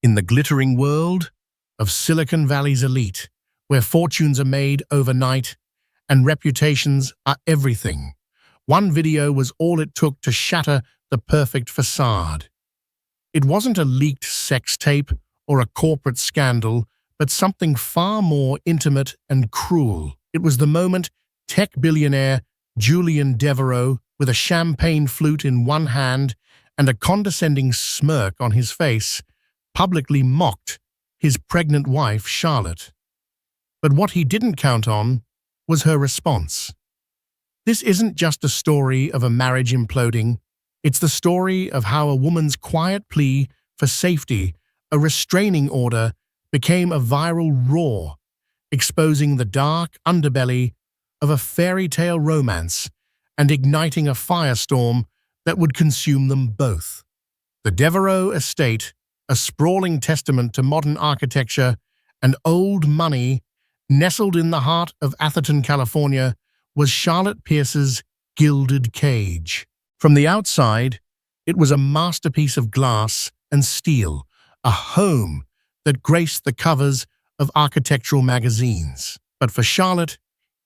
In the glittering world of Silicon Valley's elite, where fortunes are made overnight and reputations are everything, one video was all it took to shatter the perfect facade. It wasn't a leaked sex tape or a corporate scandal, but something far more intimate and cruel. It was the moment tech billionaire Julian Devereaux, with a champagne flute in one hand and a condescending smirk on his face, publicly mocked his pregnant wife, Charlotte. But what he didn't count on was her response. This isn't just a story of a marriage imploding. It's the story of how a woman's quiet plea for safety, a restraining order, became a viral roar, exposing the dark underbelly of a fairy tale romance and igniting a firestorm that would consume them both. The Devereaux estate, a sprawling testament to modern architecture and old money, nestled in the heart of Atherton, California, was Charlotte Pierce's gilded cage. From the outside, it was a masterpiece of glass and steel, a home that graced the covers of architectural magazines. But for Charlotte,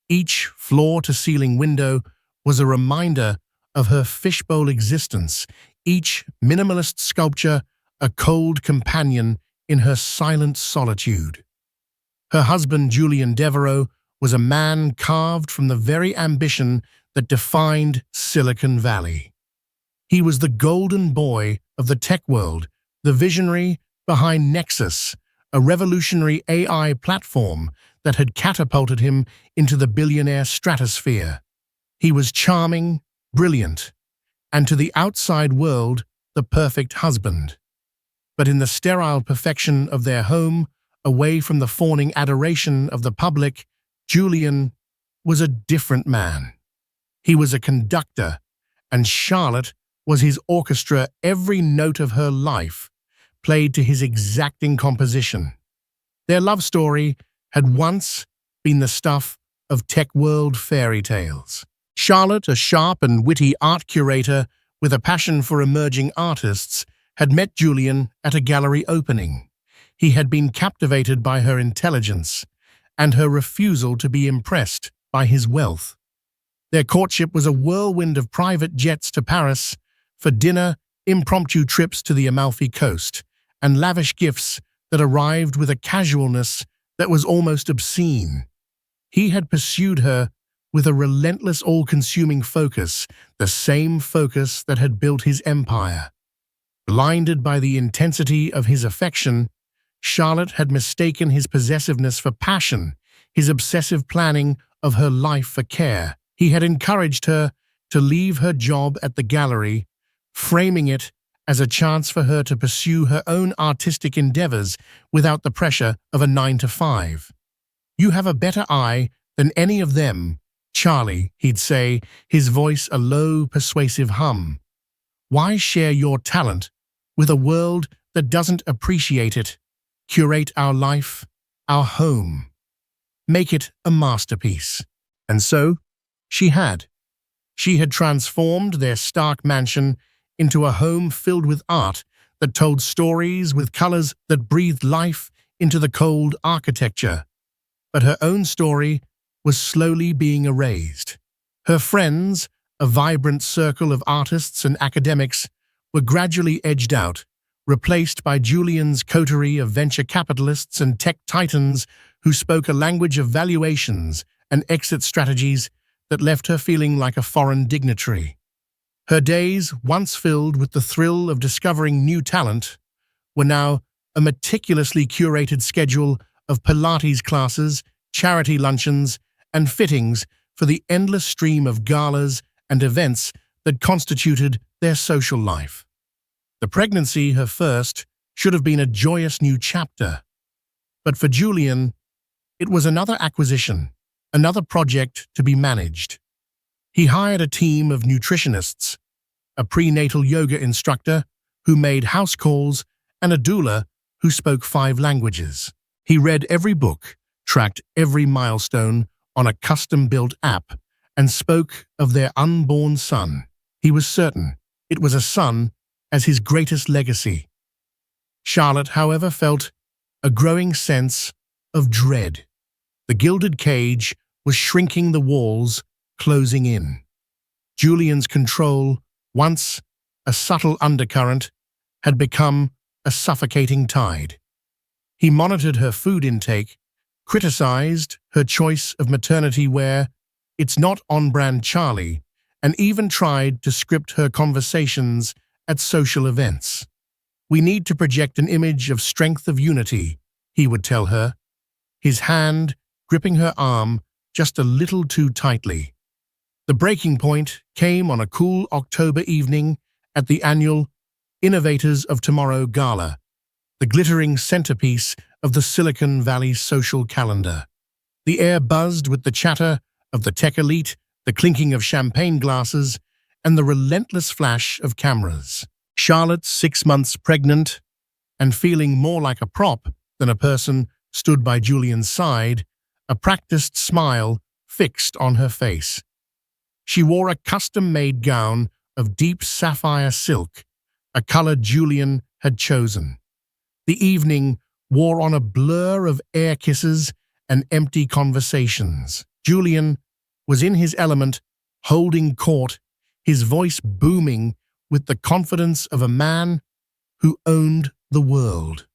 each floor-to-ceiling window was a reminder of her fishbowl existence, each minimalist sculpture a cold companion in her silent solitude. Her husband, Julian Devereaux, was a man carved from the very ambition that defined Silicon Valley. He was the golden boy of the tech world, the visionary behind Nexus, a revolutionary AI platform that had catapulted him into the billionaire stratosphere. He was charming, brilliant, and to the outside world, the perfect husband. But in the sterile perfection of their home, away from the fawning adoration of the public, Julian was a different man. He was a conductor, and Charlotte was his orchestra. Every note of her life played to his exacting composition. Their love story had once been the stuff of tech world fairy tales. Charlotte, a sharp and witty art curator with a passion for emerging artists, had met Julian at a gallery opening. He had been captivated by her intelligence and her refusal to be impressed by his wealth. Their courtship was a whirlwind of private jets to Paris for dinner, impromptu trips to the Amalfi Coast, and lavish gifts that arrived with a casualness that was almost obscene. He had pursued her with a relentless, all-consuming focus, the same focus that had built his empire. Blinded by the intensity of his affection, Charlotte had mistaken his possessiveness for passion, his obsessive planning of her life for care. He had encouraged her to leave her job at the gallery, framing it as a chance for her to pursue her own artistic endeavors without the pressure of a 9-to-5. "You have a better eye than any of them, Charlie," he'd say, his voice a low, persuasive hum. "Why share your talent with a world that doesn't appreciate it? Curate our life, our home. Make it a masterpiece." And so, she had. She had transformed their stark mansion into a home filled with art that told stories with colors that breathed life into the cold architecture. But her own story was slowly being erased. Her friends, a vibrant circle of artists and academics, were gradually edged out, replaced by Julian's coterie of venture capitalists and tech titans who spoke a language of valuations and exit strategies that left her feeling like a foreign dignitary. Her days, once filled with the thrill of discovering new talent, were now a meticulously curated schedule of Pilates classes, charity luncheons, and fittings for the endless stream of galas and events that constituted their social life. The pregnancy, her first, should have been a joyous new chapter. But for Julian, it was another acquisition, another project to be managed. He hired a team of nutritionists, a prenatal yoga instructor who made house calls, and a doula who spoke 5 languages. He read every book, tracked every milestone on a custom-built app, and spoke of their unborn son. He was certain it was a son as his greatest legacy. Charlotte, however, felt a growing sense of dread. The gilded cage was shrinking, the walls closing in. Julian's control, once a subtle undercurrent, had become a suffocating tide. He monitored her food intake, criticized her choice of maternity wear, "It's not on-brand Charlie," and even tried to script her conversations at social events. "We need to project an image of strength, of unity," he would tell her, his hand gripping her arm just a little too tightly. The breaking point came on a cool October evening at the annual Innovators of Tomorrow Gala, the glittering centerpiece of the Silicon Valley social calendar. The air buzzed with the chatter of the tech elite, the clinking of champagne glasses, and the relentless flash of cameras. Charlotte, 6 months pregnant and feeling more like a prop than a person, stood by Julian's side, a practiced smile fixed on her face. She wore a custom-made gown of deep sapphire silk, a color Julian had chosen. The evening wore on a blur of air kisses and empty conversations. Julian was in his element, holding court, his voice booming with the confidence of a man who owned the world.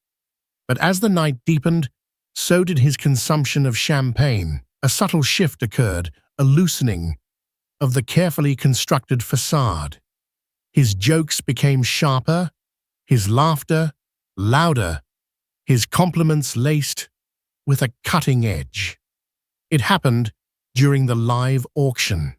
But as the night deepened, so did his consumption of champagne. A subtle shift occurred, a loosening of the carefully constructed facade. His jokes became sharper, his laughter louder, his compliments laced with a cutting edge. It happened during the live auction.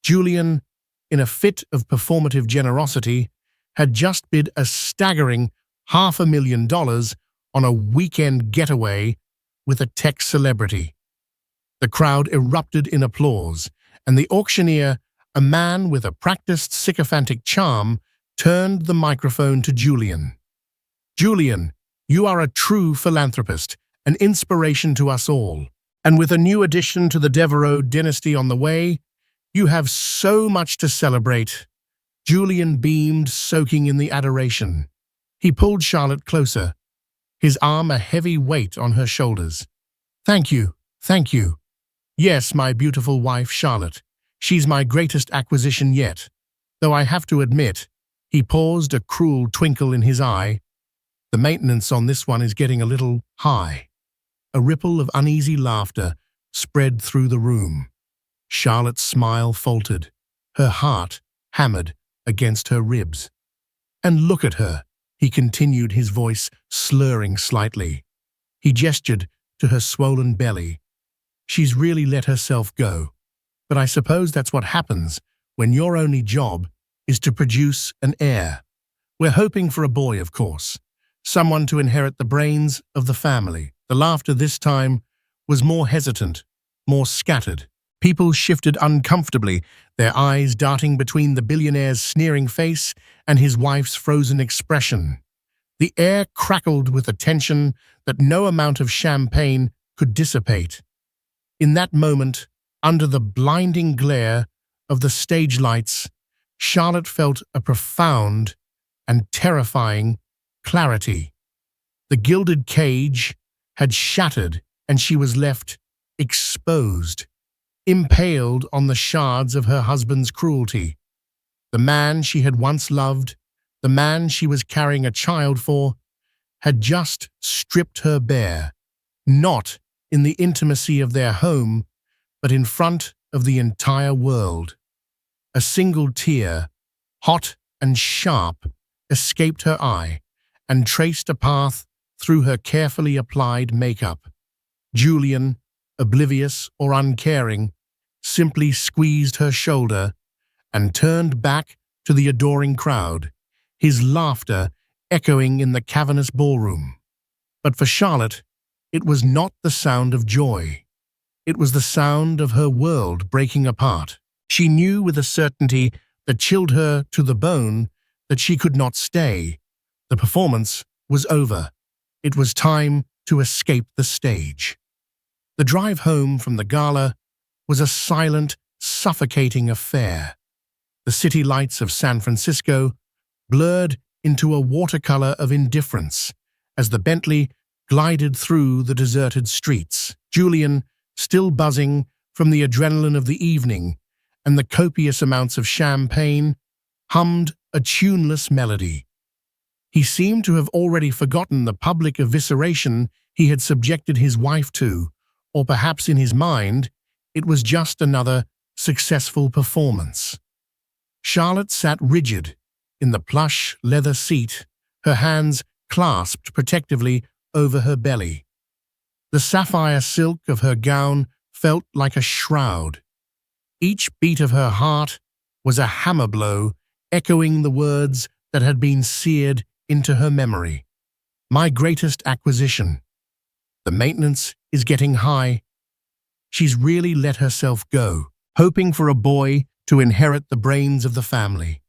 Julian, in a fit of performative generosity, had just bid a staggering $500,000 on a weekend getaway with a tech celebrity. The crowd erupted in applause, and the auctioneer, a man with a practiced sycophantic charm, turned the microphone to Julian. "Julian, you are a true philanthropist, an inspiration to us all. And with a new addition to the Devereaux dynasty on the way, you have so much to celebrate." Julian beamed, soaking in the adoration. He pulled Charlotte closer, his arm a heavy weight on her shoulders. Thank you. Yes, my beautiful wife, Charlotte. She's my greatest acquisition yet. Though I have to admit," he paused, a cruel twinkle in his eye, "the maintenance on this one is getting a little high." A ripple of uneasy laughter spread through the room. Charlotte's smile faltered, her heart hammered against her ribs. "And look at her," he continued, his voice slurring slightly. He gestured to her swollen belly. "She's really let herself go. But I suppose that's what happens when your only job is to produce an heir. We're hoping for a boy, of course, someone to inherit the brains of the family." The laughter this time was more hesitant, more scattered. People shifted uncomfortably, their eyes darting between the billionaire's sneering face and his wife's frozen expression. The air crackled with a tension that no amount of champagne could dissipate. In that moment, under the blinding glare of the stage lights, Charlotte felt a profound and terrifying clarity. The gilded cage had shattered, and she was left exposed, impaled on the shards of her husband's cruelty. The man she had once loved, the man she was carrying a child for, had just stripped her bare, not in the intimacy of their home, but in front of the entire world. A single tear, hot and sharp, escaped her eye and traced a path through her carefully applied makeup. Julian, oblivious or uncaring, simply squeezed her shoulder and turned back to the adoring crowd, his laughter echoing in the cavernous ballroom. But for Charlotte, it was not the sound of joy. It was the sound of her world breaking apart. She knew with a certainty that chilled her to the bone that she could not stay. The performance was over. It was time to escape the stage. The drive home from the gala was a silent, suffocating affair. The city lights of San Francisco, blurred into a watercolor of indifference as the Bentley glided through the deserted streets. Julian, still buzzing from the adrenaline of the evening and the copious amounts of champagne, hummed a tuneless melody. He seemed to have already forgotten the public evisceration he had subjected his wife to, or perhaps in his mind, it was just another successful performance. Charlotte sat rigid in the plush leather seat, her hands clasped protectively over her belly. The sapphire silk of her gown felt like a shroud. Each beat of her heart was a hammer blow, echoing the words that had been seared into her memory. My greatest acquisition. The maintenance is getting high. She's really let herself go, hoping for a boy to inherit the brains of the family.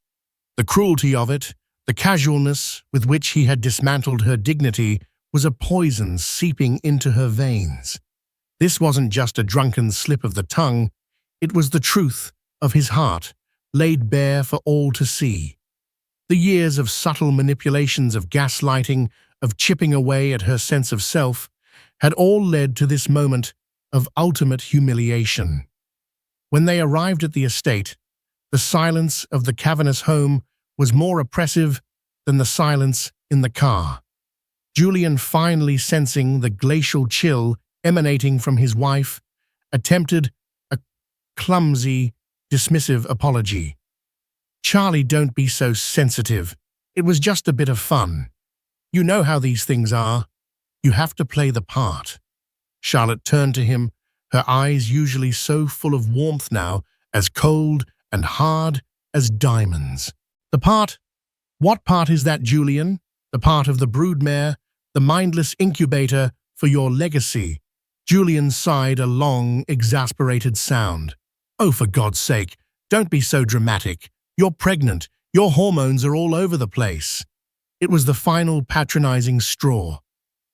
The cruelty of it, the casualness with which he had dismantled her dignity, was a poison seeping into her veins. This wasn't just a drunken slip of the tongue, it was the truth of his heart, laid bare for all to see. The years of subtle manipulations, of gaslighting, of chipping away at her sense of self, had all led to this moment of ultimate humiliation. When they arrived at the estate, the silence of the cavernous home was more oppressive than the silence in the car. Julian, finally sensing the glacial chill emanating from his wife, attempted a clumsy, dismissive apology. "Charlie, don't be so sensitive. It was just a bit of fun. You know how these things are. You have to play the part." Charlotte turned to him, her eyes, usually so full of warmth, now as cold and hard as diamonds. "The part? What part is that, Julian? The part of the broodmare, the mindless incubator for your legacy?" Julian sighed a long, exasperated sound. "Oh, for God's sake, don't be so dramatic. You're pregnant. Your hormones are all over the place." It was the final patronizing straw.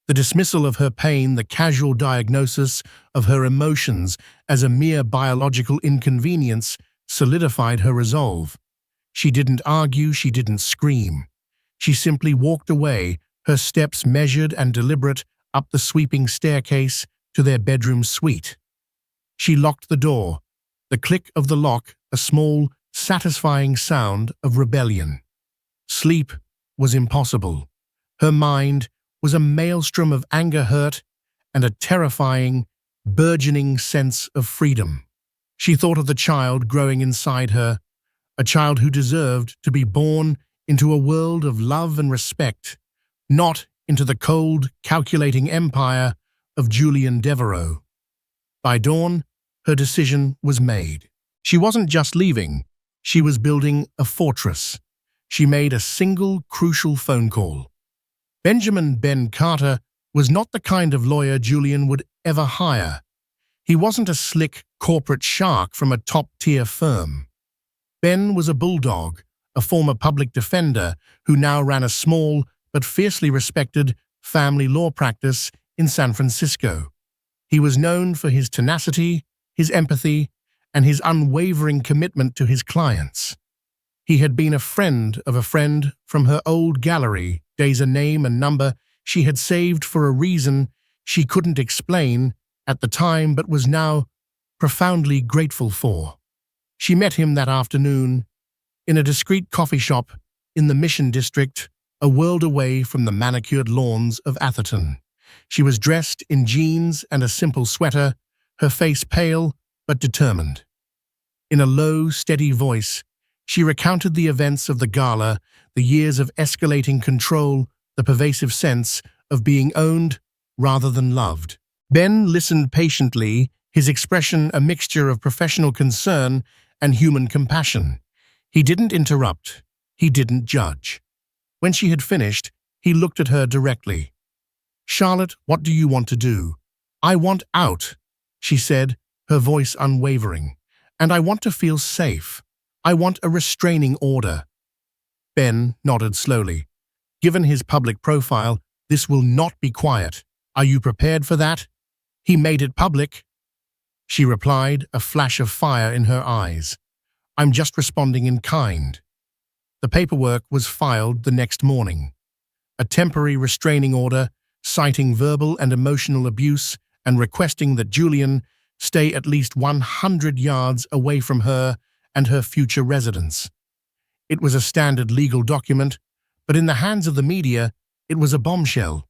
The dismissal of her pain, the casual diagnosis of her emotions as a mere biological inconvenience, solidified her resolve. She didn't argue, she didn't scream. She simply walked away, her steps measured and deliberate, up the sweeping staircase to their bedroom suite. She locked the door, the click of the lock a small, satisfying sound of rebellion. Sleep was impossible. Her mind was a maelstrom of anger, hurt, and a terrifying, burgeoning sense of freedom. She thought of the child growing inside her, a child who deserved to be born into a world of love and respect, not into the cold, calculating empire of Julian Devereux. By dawn, her decision was made. She wasn't just leaving, she was building a fortress. She made a single, crucial phone call. Benjamin "Ben" Carter was not the kind of lawyer Julian would ever hire. He wasn't a slick corporate shark from a top-tier firm. Ben was a bulldog, a former public defender who now ran a small but fiercely respected family law practice in San Francisco. He was known for his tenacity, his empathy, and his unwavering commitment to his clients. He had been a friend of a friend from her old gallery days, a name and number she had saved for a reason she couldn't explain at the time but was now profoundly grateful for. She met him that afternoon in a discreet coffee shop in the Mission District, a world away from the manicured lawns of Atherton. She was dressed in jeans and a simple sweater, her face pale but determined. In a low, steady voice, she recounted the events of the gala, the years of escalating control, the pervasive sense of being owned rather than loved. Ben listened patiently, his expression a mixture of professional concern and human compassion. He didn't interrupt. He didn't judge. When she had finished, he looked at her directly. "Charlotte, what do you want to do?" "I want out," she said, her voice unwavering. "And I want to feel safe. I want a restraining order." Ben nodded slowly. "Given his public profile, this will not be quiet. Are you prepared for that?" "He made it public," she replied, a flash of fire in her eyes. "I'm just responding in kind." The paperwork was filed the next morning. A temporary restraining order citing verbal and emotional abuse and requesting that Julian stay at least 100 yards away from her and her future residence. It was a standard legal document, but in the hands of the media, it was a bombshell.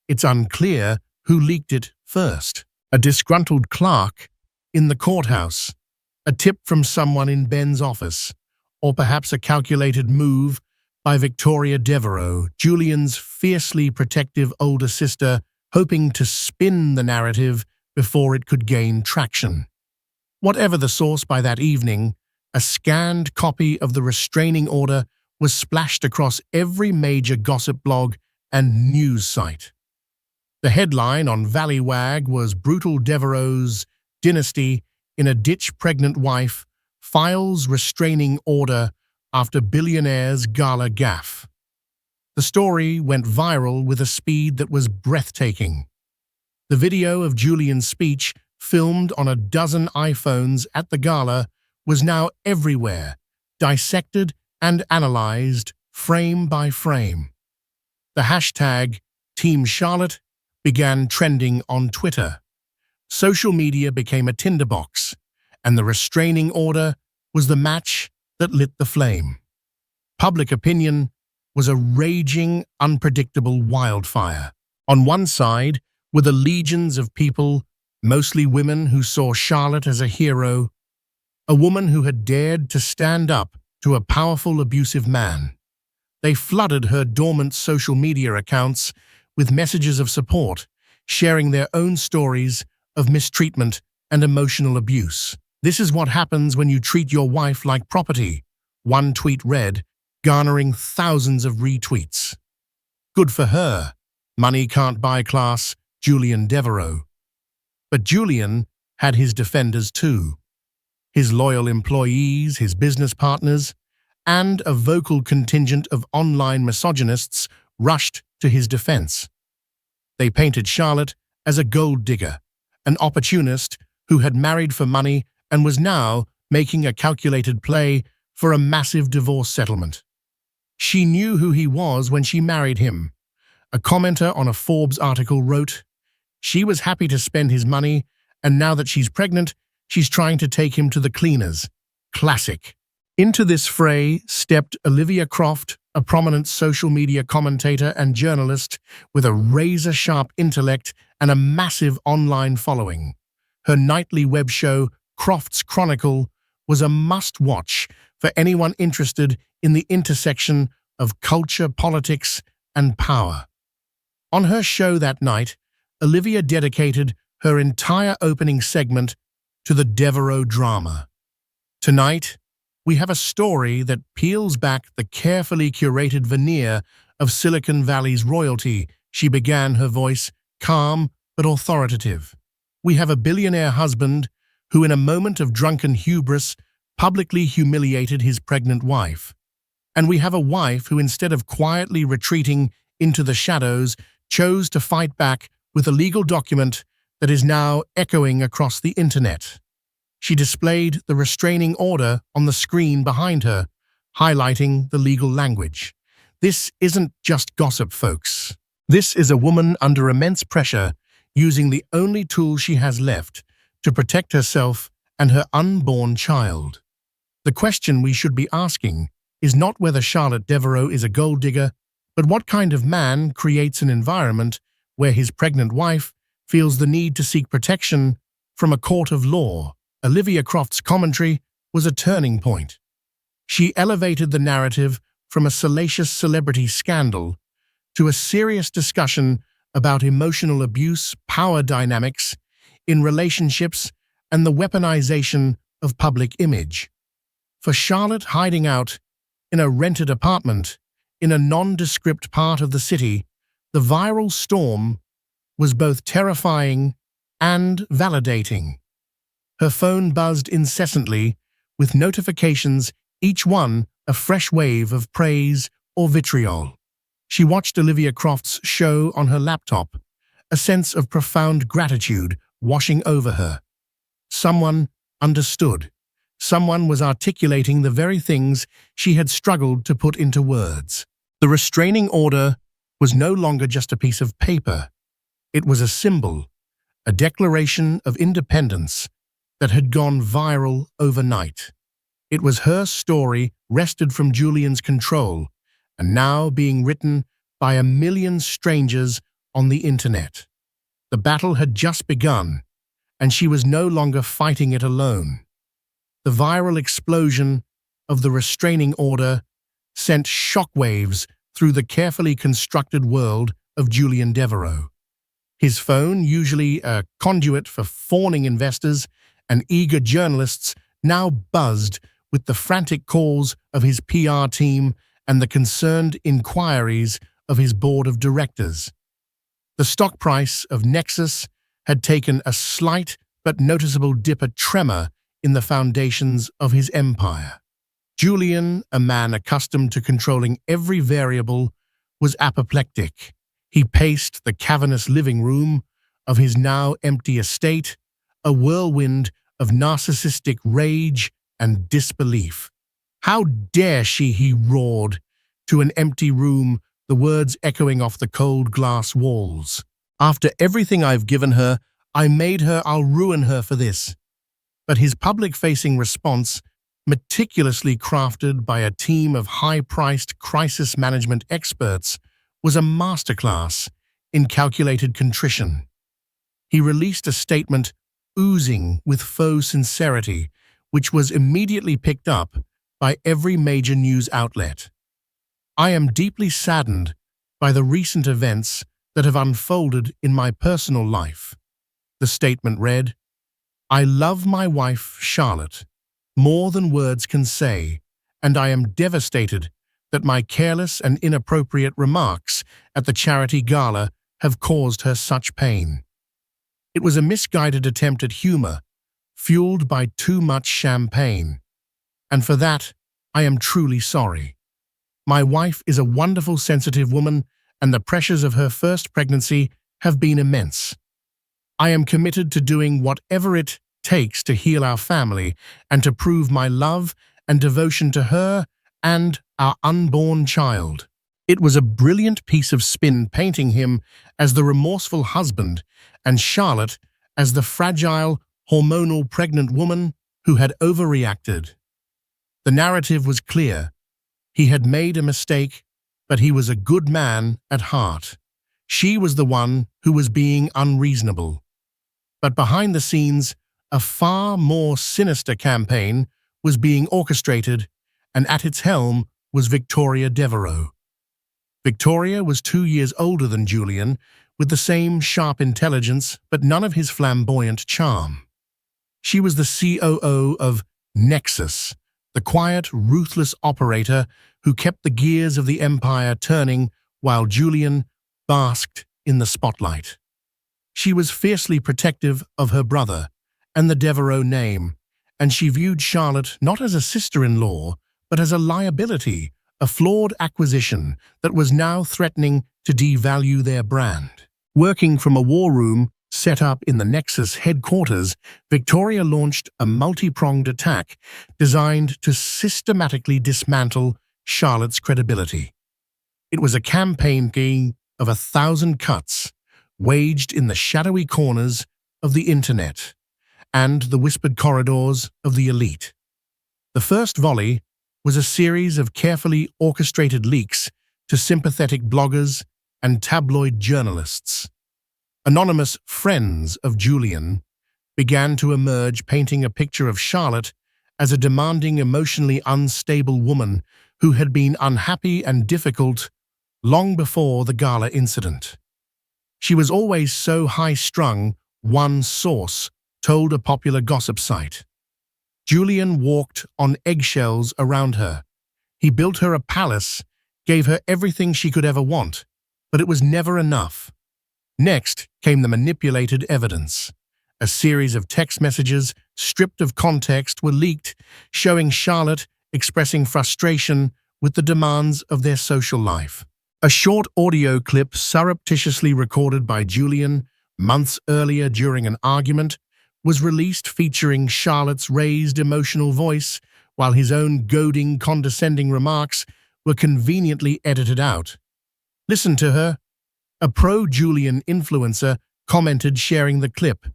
It's unclear who leaked it first. A disgruntled clerk in the courthouse, a tip from someone in Ben's office, or perhaps a calculated move by Victoria Devereux, Julian's fiercely protective older sister, hoping to spin the narrative before it could gain traction. Whatever the source, by that evening, a scanned copy of the restraining order was splashed across every major gossip blog and news site. The headline on Valleywag was "Brutal Devereux's Dynasty in a Ditch Pregnant Wife Files Restraining Order After Billionaire's Gala Gaffe." The story went viral with a speed that was breathtaking. The video of Julian's speech, filmed on a dozen iPhones at the gala, was now everywhere, dissected and analyzed frame by frame. The hashtag Team Charlotte began trending on Twitter. Social media became a tinderbox, and the restraining order was the match that lit the flame. Public opinion was a raging, unpredictable wildfire. On one side were the legions of people, mostly women, who saw Charlotte as a hero, a woman who had dared to stand up to a powerful, abusive man. They flooded her dormant social media accounts with messages of support, sharing their own stories of mistreatment and emotional abuse. "This is what happens when you treat your wife like property," one tweet read, garnering thousands of retweets. "Good for her. Money can't buy class, Julian Devereux." But Julian had his defenders too. His loyal employees, his business partners, and a vocal contingent of online misogynists rushed to his defense. They painted Charlotte as a gold digger, an opportunist who had married for money and was now making a calculated play for a massive divorce settlement. She knew who he was when she married him. A commenter on a Forbes article wrote, "She was happy to spend his money, and now that she's pregnant, she's trying to take him to the cleaners." Classic. Into this fray stepped Olivia Croft, a prominent social media commentator and journalist with a razor-sharp intellect and a massive online following. Her nightly web show, Croft's Chronicle, was a must-watch for anyone interested in the intersection of culture, politics, and power. On her show that night, Olivia dedicated her entire opening segment to the Devereux drama. Tonight, we have a story that peels back the carefully curated veneer of Silicon Valley's royalty. She began, her voice calm but authoritative. "We have a billionaire husband who, in a moment of drunken hubris, publicly humiliated his pregnant wife. And we have a wife who, instead of quietly retreating into the shadows, chose to fight back with a legal document that is now echoing across the internet." She displayed the restraining order on the screen behind her, highlighting the legal language. This isn't just gossip, folks. This is a woman under immense pressure, using the only tool she has left to protect herself and her unborn child. The question we should be asking is not whether Charlotte Devereux is a gold digger, but what kind of man creates an environment where his pregnant wife feels the need to seek protection from a court of law. Olivia Croft's commentary was a turning point. She elevated the narrative from a salacious celebrity scandal to a serious discussion about emotional abuse, power dynamics in relationships, and the weaponization of public image. For Charlotte, hiding out in a rented apartment in a nondescript part of the city, the viral storm was both terrifying and validating. Her phone buzzed incessantly, with notifications, each one a fresh wave of praise or vitriol. She watched Olivia Croft's show on her laptop, a sense of profound gratitude washing over her. Someone understood. Someone was articulating the very things she had struggled to put into words. The restraining order was no longer just a piece of paper. It was a symbol, a declaration of independence that had gone viral overnight. It was her story wrested from Julian's control and now being written by a million strangers on the internet. The battle had just begun, and she was no longer fighting it alone. The viral explosion of the restraining order sent shockwaves through the carefully constructed world of Julian Devereaux. His phone, usually a conduit for fawning investors and eager journalists, now buzzed with the frantic calls of his PR team and the concerned inquiries of his board of directors. The stock price of Nexus had taken a slight but noticeable dip, a tremor in the foundations of his empire. Julian, a man accustomed to controlling every variable, was apoplectic. He paced the cavernous living room of his now empty estate, a whirlwind of narcissistic rage and disbelief. "How dare she?" he roared to an empty room, the words echoing off the cold glass walls. "After everything I've given her, I made her, I'll ruin her for this." But his public-facing response, meticulously crafted by a team of high-priced crisis management experts, was a masterclass in calculated contrition. He released a statement oozing with faux sincerity, which was immediately picked up by every major news outlet. "I am deeply saddened by the recent events that have unfolded in my personal life." The statement read, "I love my wife, Charlotte, more than words can say, and I am devastated that my careless and inappropriate remarks at the charity gala have caused her such pain. It was a misguided attempt at humor, fueled by too much champagne, and for that I am truly sorry. My wife is a wonderful, sensitive woman, and the pressures of her first pregnancy have been immense. I am committed to doing whatever it takes to heal our family and to prove my love and devotion to her and our unborn child." It was a brilliant piece of spin, painting him as the remorseful husband and Charlotte as the fragile, hormonal pregnant woman who had overreacted. The narrative was clear. He had made a mistake, but he was a good man at heart. She was the one who was being unreasonable. But behind the scenes, a far more sinister campaign was being orchestrated, and at its helm was Victoria Devereaux. Victoria was 2 years older than Julian, with the same sharp intelligence but none of his flamboyant charm. She was the COO of Nexus, the quiet, ruthless operator who kept the gears of the empire turning while Julian basked in the spotlight. She was fiercely protective of her brother and the Devereaux name, and she viewed Charlotte not as a sister-in-law, but as a liability, a flawed acquisition that was now threatening to devalue their brand. Working from a war room set up in the Nexus headquarters, Victoria launched a multi-pronged attack designed to systematically dismantle Charlotte's credibility. It was a campaign of 1,000 cuts, waged in the shadowy corners of the internet and the whispered corridors of the elite. The first volley was a series of carefully orchestrated leaks to sympathetic bloggers and tabloid journalists. Anonymous friends of Julian began to emerge, painting a picture of Charlotte as a demanding, emotionally unstable woman who had been unhappy and difficult long before the gala incident. She was always so high-strung, one source told a popular gossip site. Julian walked on eggshells around her. He built her a palace, gave her everything she could ever want, but it was never enough. Next came the manipulated evidence. A series of text messages, stripped of context, were leaked, showing Charlotte expressing frustration with the demands of their social life. A short audio clip surreptitiously recorded by Julian months earlier during an argument was released featuring Charlotte's raised emotional voice, while his own goading, condescending remarks were conveniently edited out. "Listen to her," a pro-Julian influencer commented, sharing the clip.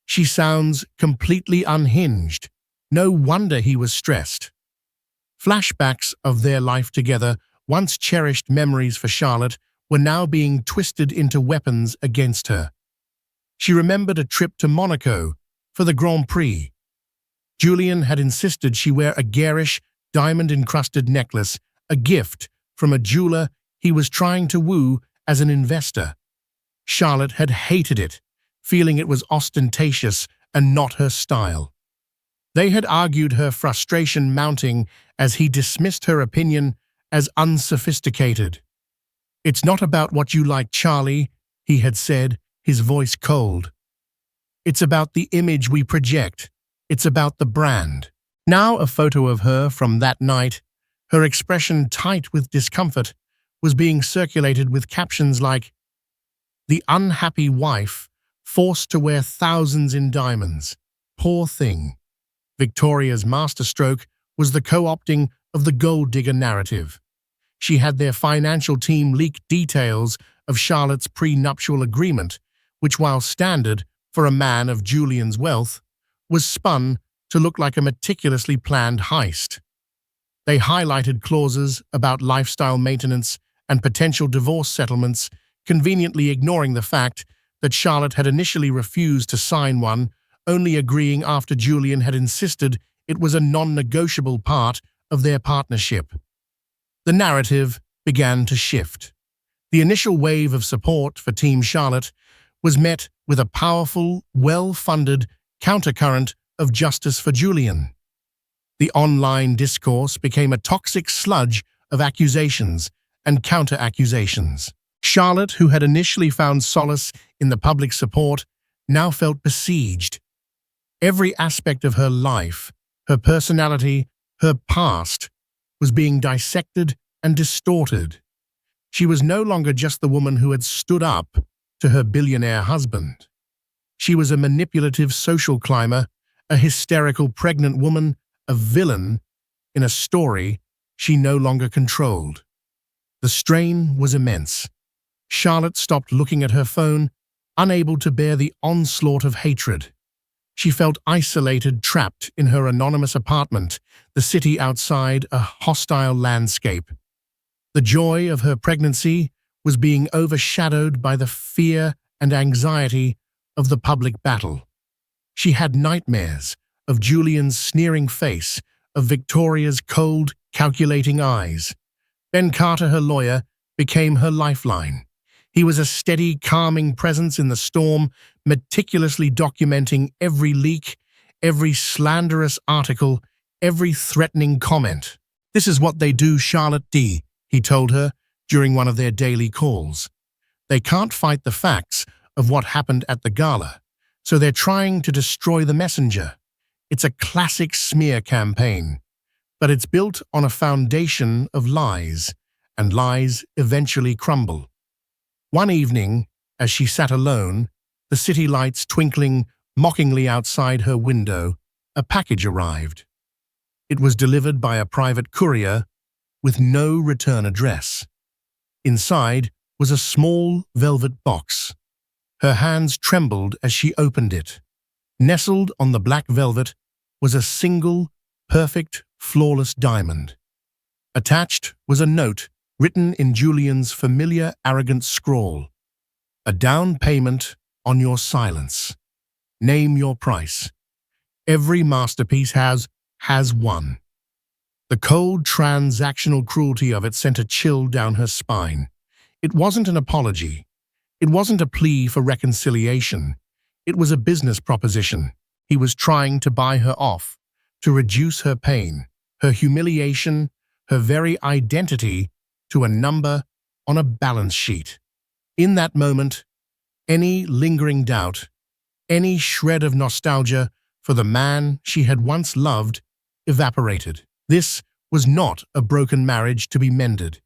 "She sounds completely unhinged. No wonder he was stressed." Flashbacks of their life together, once cherished memories for Charlotte, were now being twisted into weapons against her. She remembered a trip to Monaco for the Grand Prix. Julian had insisted she wear a garish, diamond-encrusted necklace, a gift from a jeweler he was trying to woo as an investor. Charlotte had hated it, feeling it was ostentatious and not her style. They had argued, her frustration mounting as he dismissed her opinion as unsophisticated. "It's not about what you like, Charlie," he had said, his voice cold. "It's about the image we project. It's about the brand." Now a photo of her from that night, her expression tight with discomfort, was being circulated with captions like, "The unhappy wife, forced to wear thousands in diamonds. Poor thing." Victoria's masterstroke was the co-opting of the gold digger narrative. She had their financial team leak details of Charlotte's prenuptial agreement, which, while standard for a man of Julian's wealth, was spun to look like a meticulously planned heist. They highlighted clauses about lifestyle maintenance and potential divorce settlements, conveniently ignoring the fact that Charlotte had initially refused to sign one, only agreeing after Julian had insisted it was a non-negotiable part of their partnership. The narrative began to shift. The initial wave of support for Team Charlotte was met with a powerful, well-funded countercurrent of justice for Julian. The online discourse became a toxic sludge of accusations and counter-accusations. Charlotte, who had initially found solace in the public support, now felt besieged. Every aspect of her life, her personality, her past, was being dissected and distorted. She was no longer just the woman who had stood up to her billionaire husband. She was a manipulative social climber, a hysterical pregnant woman, a villain in a story she no longer controlled. The strain was immense. Charlotte stopped looking at her phone, unable to bear the onslaught of hatred. She felt isolated, trapped in her anonymous apartment, the city outside a hostile landscape. The joy of her pregnancy was being overshadowed by the fear and anxiety of the public battle. She had nightmares of Julian's sneering face, of Victoria's cold, calculating eyes. Ben Carter, her lawyer, became her lifeline. He was a steady, calming presence in the storm, meticulously documenting every leak, every slanderous article, every threatening comment. "This is what they do, Charlotte D.," he told her during one of their daily calls. "They can't fight the facts of what happened at the gala, so they're trying to destroy the messenger. It's a classic smear campaign, but it's built on a foundation of lies, and lies eventually crumble." One evening, as she sat alone, the city lights twinkling mockingly outside her window, a package arrived. It was delivered by a private courier with no return address. Inside was a small velvet box. Her hands trembled as she opened it. Nestled on the black velvet was a single, perfect, flawless diamond. Attached was a note written in Julian's familiar, arrogant scrawl. "A down payment on your silence. Name your price. Every masterpiece has one." The cold, transactional cruelty of it sent a chill down her spine. It wasn't an apology. It wasn't a plea for reconciliation. It was a business proposition. He was trying to buy her off, to reduce her pain, her humiliation, her very identity to a number on a balance sheet. In that moment, any lingering doubt, any shred of nostalgia for the man she had once loved evaporated. This was not a broken marriage to be mended.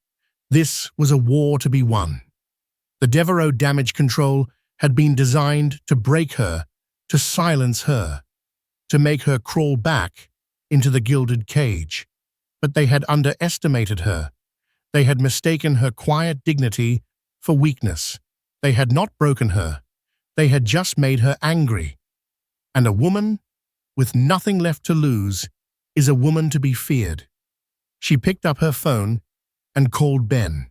This was a war to be won. The Devereaux damage control had been designed to break her, to silence her, to make her crawl back into the gilded cage. But they had underestimated her. They had mistaken her quiet dignity for weakness. They had not broken her. They had just made her angry. And a woman with nothing left to lose is a woman to be feared. She picked up her phone and called Ben.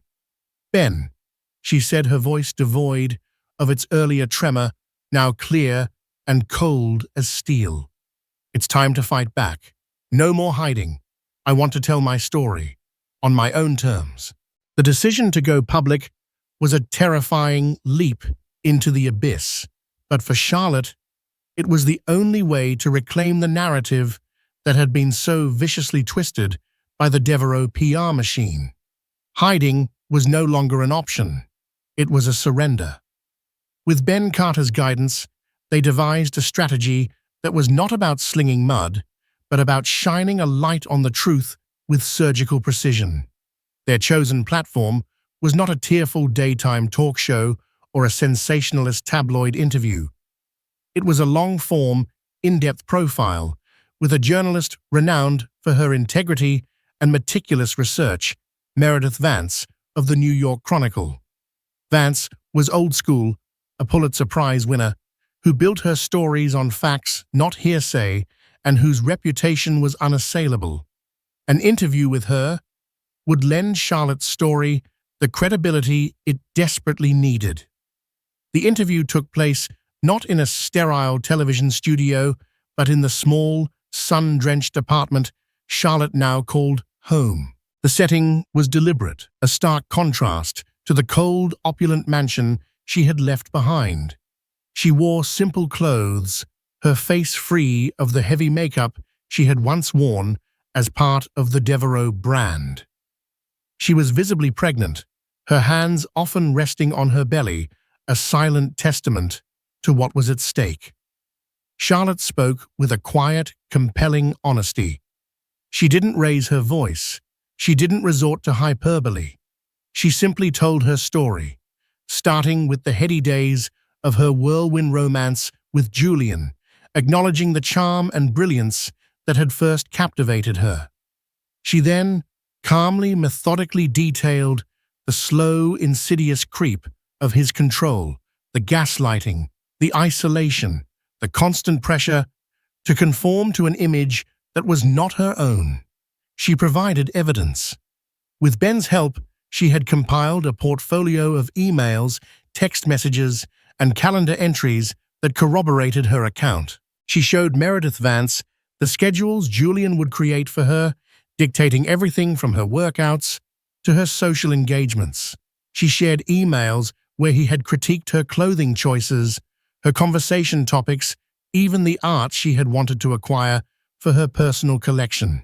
"Ben," she said, her voice devoid of its earlier tremor, now clear and cold as steel. "It's time to fight back. No more hiding. I want to tell my story, on my own terms." The decision to go public was a terrifying leap into the abyss, but for Charlotte, it was the only way to reclaim the narrative that had been so viciously twisted by the Devereaux PR machine. Hiding was no longer an option. It was a surrender. With Ben Carter's guidance, they devised a strategy that was not about slinging mud, but about shining a light on the truth with surgical precision. Their chosen platform was not a tearful daytime talk show or a sensationalist tabloid interview. It was a long-form, in-depth profile with a journalist renowned for her integrity and meticulous research, Meredith Vance of the New York Chronicle. Vance was old school, a Pulitzer Prize winner, who built her stories on facts, not hearsay, and whose reputation was unassailable. An interview with her would lend Charlotte's story the credibility it desperately needed. The interview took place not in a sterile television studio, but in the small, sun-drenched apartment Charlotte now called home. The setting was deliberate, a stark contrast to the cold, opulent mansion she had left behind. She wore simple clothes, her face free of the heavy makeup she had once worn as part of the Devereaux brand. She was visibly pregnant, her hands often resting on her belly, a silent testament to what was at stake. Charlotte spoke with a quiet, compelling honesty. She didn't raise her voice. She didn't resort to hyperbole. She simply told her story, starting with the heady days of her whirlwind romance with Julian, acknowledging the charm and brilliance that had first captivated her. She then calmly, methodically detailed the slow, insidious creep of his control, the gaslighting, the isolation, the constant pressure to conform to an image that was not her own. She provided evidence. With Ben's help, she had compiled a portfolio of emails, text messages, and calendar entries that corroborated her account. She showed Meredith Vance the schedules Julian would create for her, dictating everything from her workouts to her social engagements. She shared emails where he had critiqued her clothing choices, her conversation topics, even the art she had wanted to acquire for her personal collection.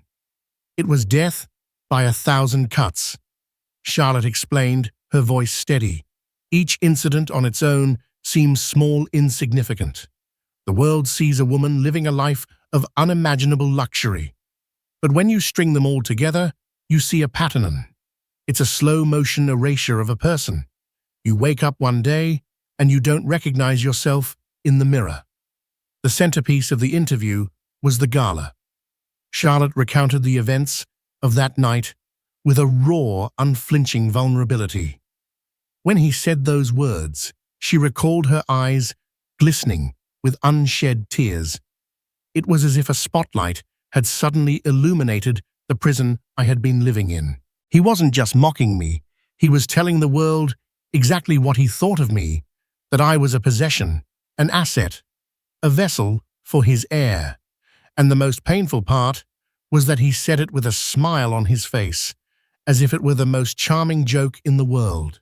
It was death by 1,000 cuts. Charlotte explained, her voice steady. Each incident on its own seems small, insignificant. The world sees a woman living a life of unimaginable luxury. But when you string them all together, you see a pattern. It's a slow-motion erasure of a person. You wake up one day and you don't recognize yourself in the mirror. The centerpiece of the interview was the gala. Charlotte recounted the events of that night with a raw, unflinching vulnerability. When he said those words, she recalled her eyes glistening with unshed tears. It was as if a spotlight had suddenly illuminated the prison I had been living in. He wasn't just mocking me, he was telling the world exactly what he thought of me, that I was a possession, an asset, a vessel for his heir. And the most painful part was that he said it with a smile on his face, as if it were the most charming joke in the world.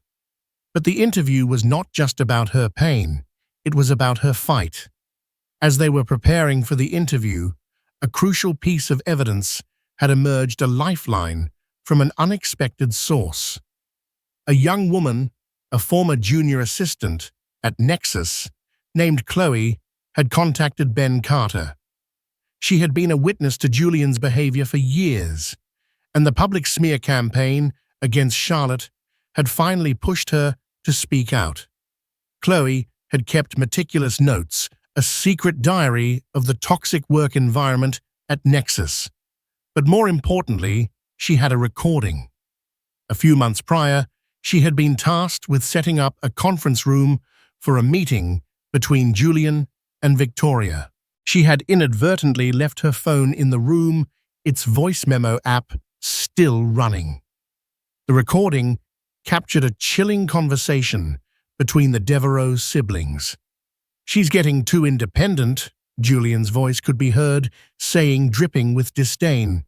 But the interview was not just about her pain, it was about her fight. As they were preparing for the interview, a crucial piece of evidence had emerged, a lifeline from an unexpected source. A young woman, a former junior assistant at Nexus, named Chloe, had contacted Ben Carter. She had been a witness to Julian's behavior for years, and the public smear campaign against Charlotte had finally pushed her to speak out. Chloe had kept meticulous notes a secret diary of the toxic work environment at Nexus. But more importantly, she had a recording. A few months prior, she had been tasked with setting up a conference room for a meeting between Julian and Victoria. She had inadvertently left her phone in the room, its voice memo app still running. The recording captured a chilling conversation between the Devereaux siblings. "She's getting too independent," Julian's voice could be heard saying, dripping with disdain.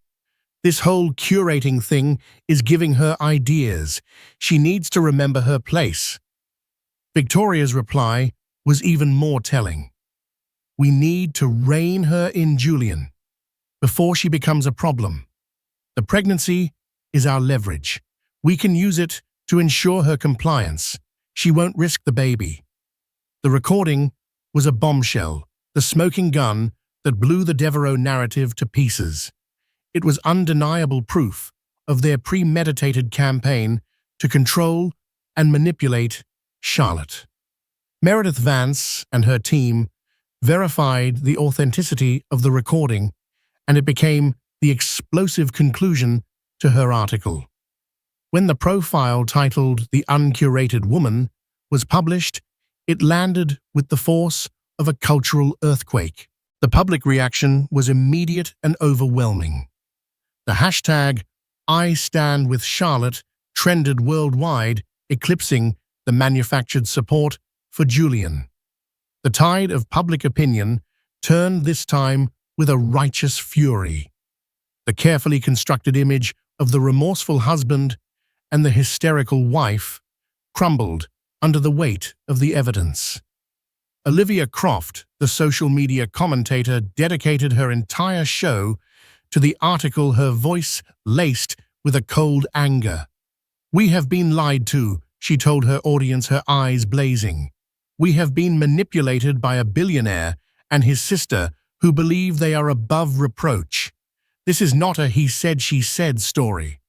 "This whole curating thing is giving her ideas. She needs to remember her place." Victoria's reply was even more telling. "We need to rein her in, Julian, before she becomes a problem. The pregnancy is our leverage. We can use it to ensure her compliance. She won't risk the baby." The recording was a bombshell, the smoking gun that blew the Devereaux narrative to pieces. It was undeniable proof of their premeditated campaign to control and manipulate Charlotte. Meredith Vance and her team verified the authenticity of the recording, and it became the explosive conclusion to her article. When the profile titled "The Uncurated Woman" was published, it landed with the force of a cultural earthquake. The public reaction was immediate and overwhelming. The hashtag #IStandWithCharlotte trended worldwide, eclipsing the manufactured support for Julian. The tide of public opinion turned this time with a righteous fury. The carefully constructed image of the remorseful husband and the hysterical wife crumbled under the weight of the evidence. Olivia Croft, the social media commentator, dedicated her entire show to the article, her voice laced with a cold anger. "We have been lied to," she told her audience, her eyes blazing. "We have been manipulated by a billionaire and his sister who believe they are above reproach. This is not a he said, she said story.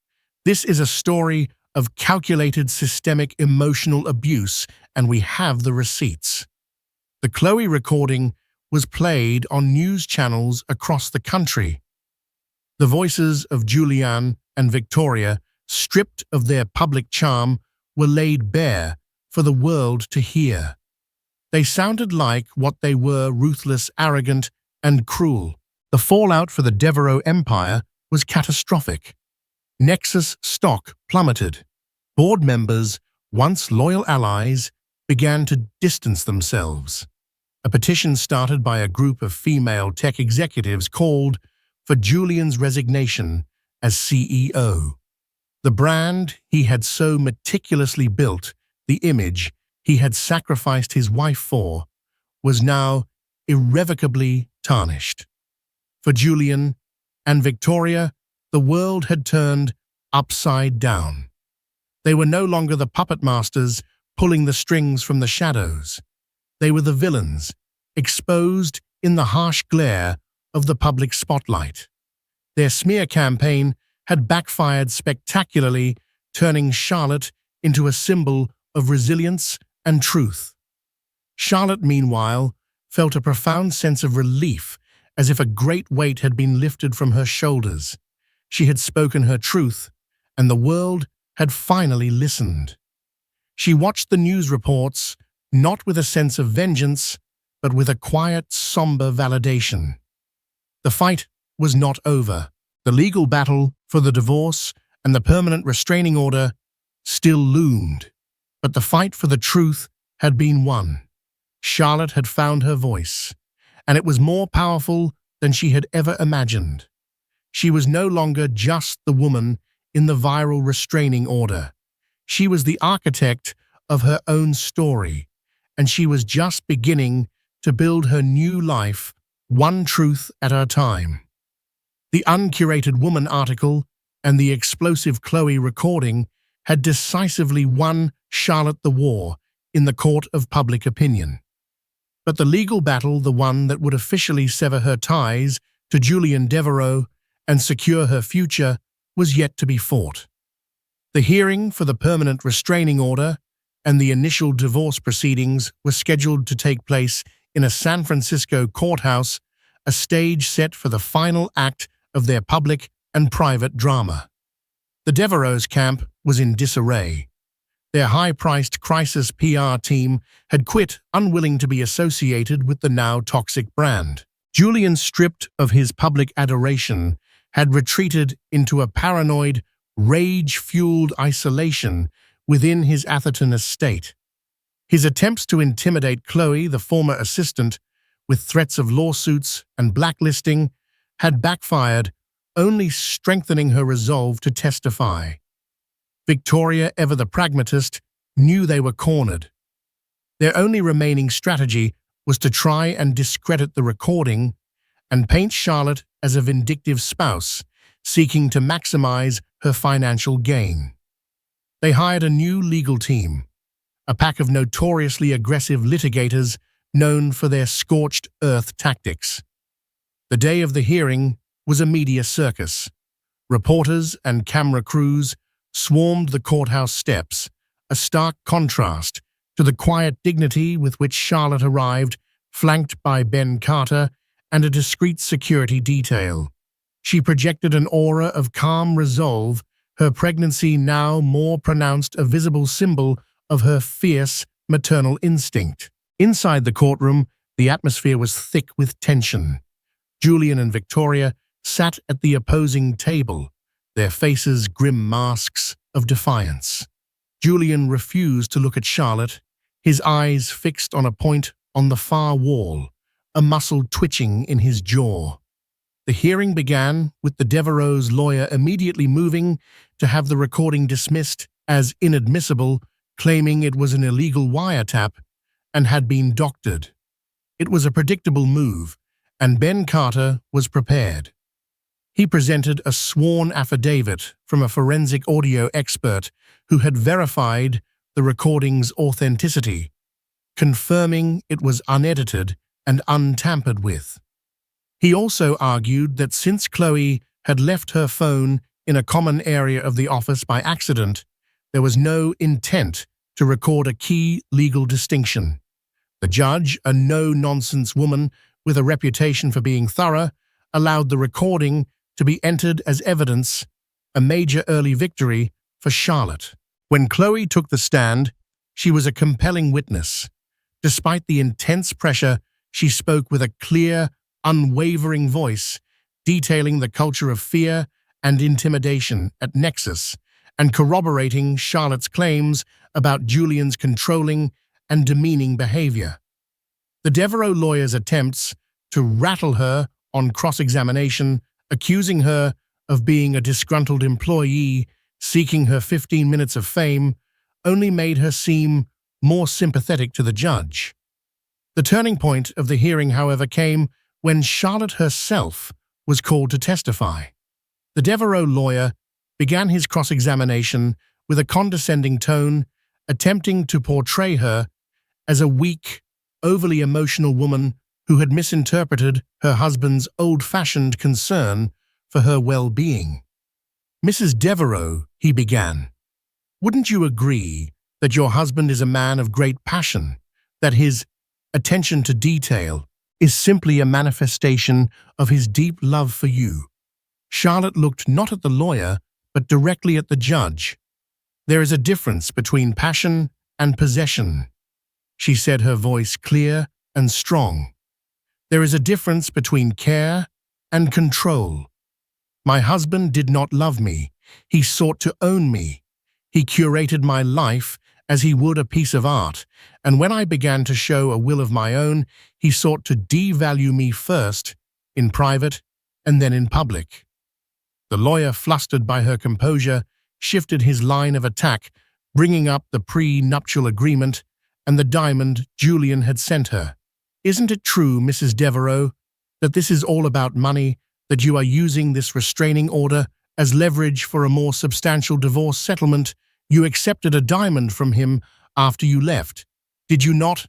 This is a story of calculated systemic emotional abuse, and we have the receipts." The Chloe recording was played on news channels across the country. The voices of Julian and Victoria, stripped of their public charm, were laid bare for the world to hear. They sounded like what they were: ruthless, arrogant, and cruel. The fallout for the Devereaux empire was catastrophic. Nexus stock plummeted. Board members, once loyal allies, began to distance themselves. A petition started by a group of female tech executives called for Julian's resignation as CEO. The brand he had so meticulously built, the image he had sacrificed his wife for, was now irrevocably tarnished. For Julian and Victoria, the world had turned upside down. They were no longer the puppet masters pulling the strings from the shadows. They were the villains, exposed in the harsh glare of the public spotlight. Their smear campaign had backfired spectacularly, turning Charlotte into a symbol of resilience and truth. Charlotte, meanwhile, felt a profound sense of relief, as if a great weight had been lifted from her shoulders. She had spoken her truth, and the world had finally listened. She watched the news reports, not with a sense of vengeance, but with a quiet, somber validation. The fight was not over. The legal battle for the divorce and the permanent restraining order still loomed. But the fight for the truth had been won. Charlotte had found her voice, and it was more powerful than she had ever imagined. She was no longer just the woman in the viral restraining order. She was the architect of her own story, and she was just beginning to build her new life, one truth at a time. The Uncurated Woman article and the explosive Chloe recording had decisively won Charlotte the war in the court of public opinion. But the legal battle, the one that would officially sever her ties to Julian Devereaux and secure her future, was yet to be fought. The hearing for the permanent restraining order and the initial divorce proceedings were scheduled to take place in a San Francisco courthouse, a stage set for the final act of their public and private drama. The Devereaux camp was in disarray. Their high-priced crisis PR team had quit, unwilling to be associated with the now toxic brand. Julian, stripped of his public adoration, had retreated into a paranoid, rage-fueled isolation within his Atherton estate. His attempts to intimidate Chloe, the former assistant, with threats of lawsuits and blacklisting had backfired, only strengthening her resolve to testify. Victoria, ever the pragmatist, knew they were cornered. Their only remaining strategy was to try and discredit the recording and paint Charlotte as a vindictive spouse, seeking to maximize her financial gain. They hired a new legal team, a pack of notoriously aggressive litigators known for their scorched earth tactics. The day of the hearing was a media circus. Reporters and camera crews swarmed the courthouse steps, a stark contrast to the quiet dignity with which Charlotte arrived, flanked by Ben Carter and a discreet security detail. She projected an aura of calm resolve, her pregnancy now more pronounced, a visible symbol of her fierce maternal instinct. Inside the courtroom, the atmosphere was thick with tension. Julian and Victoria sat at the opposing table, their faces grim masks of defiance. Julian refused to look at Charlotte, his eyes fixed on a point on the far wall, a muscle twitching in his jaw. The hearing began with the Devereaux lawyer immediately moving to have the recording dismissed as inadmissible, claiming it was an illegal wiretap and had been doctored. It was a predictable move, and Ben Carter was prepared. He presented a sworn affidavit from a forensic audio expert who had verified the recording's authenticity, confirming it was unedited and untampered with. He also argued that since Chloe had left her phone in a common area of the office by accident, there was no intent to record a key legal distinction. The judge, a no-nonsense woman with a reputation for being thorough, allowed the recording to be entered as evidence, a major early victory for Charlotte. When Chloe took the stand, she was a compelling witness. Despite the intense pressure, she spoke with a clear, unwavering voice, detailing the culture of fear and intimidation at Nexus and corroborating Charlotte's claims about Julian's controlling and demeaning behavior. The Devereaux lawyer's attempts to rattle her on cross-examination, accusing her of being a disgruntled employee seeking her 15 minutes of fame, only made her seem more sympathetic to the judge. The turning point of the hearing, however, came when Charlotte herself was called to testify. The Devereaux lawyer began his cross-examination with a condescending tone, attempting to portray her as a weak, overly emotional woman who had misinterpreted her husband's old-fashioned concern for her well-being. "Mrs. Devereaux," he began, "wouldn't you agree that your husband is a man of great passion, that his attention to detail is simply a manifestation of his deep love for you?" Charlotte looked not at the lawyer, but directly at the judge. "There is a difference between passion and possession," she said, her voice clear and strong. "There is a difference between care and control. My husband did not love me. He sought to own me. He curated my life as he would a piece of art, and when I began to show a will of my own, he sought to devalue me first, in private, and then in public." The lawyer, flustered by her composure, shifted his line of attack, bringing up the pre-nuptial agreement and the diamond Julian had sent her. "Isn't it true, Mrs. Devereaux, that this is all about money, that you are using this restraining order as leverage for a more substantial divorce settlement? You accepted a diamond from him after you left, did you not?"